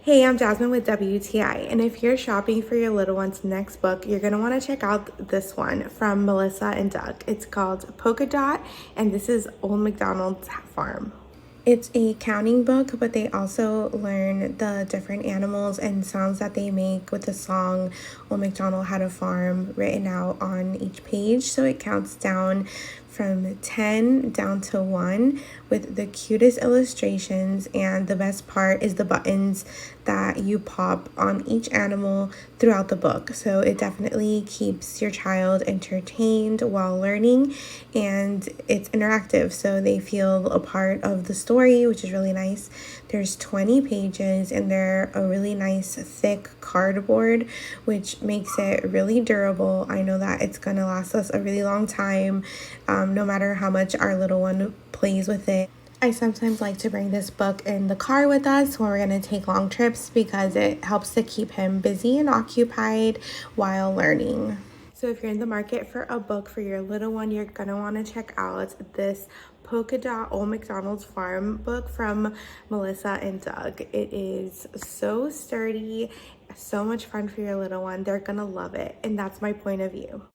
Hey, I'm Jasmine with WTI, and if you're shopping for your little one's next book, you're going to want to check out this one from Melissa and Doug. It's called Polka Dot, and this is Old MacDonald's Farm. It's a counting book, but they also learn the different animals and sounds that they make with the song Old MacDonald Had a Farm written out on each page. So it counts down from 10 down to 1 with the cutest illustrations, and the best part is the buttons that you pop on each animal throughout the book. So it definitely keeps your child entertained while learning, and it's interactive, so they feel a part of the story, which is really nice. There's 20 pages, and they're a really nice thick cardboard, which makes it really durable. I know that it's gonna last us a really long time, no matter how much our little one plays with it. I sometimes like to bring this book in the car with us when we're going to take long trips because it helps to keep him busy and occupied while learning. So if you're in the market for a book for your little one, you're going to want to check out this Polka Dot Old MacDonald's Farm book from Melissa and Doug. It is so sturdy, so much fun for your little one. They're going to love it, and that's my point of view.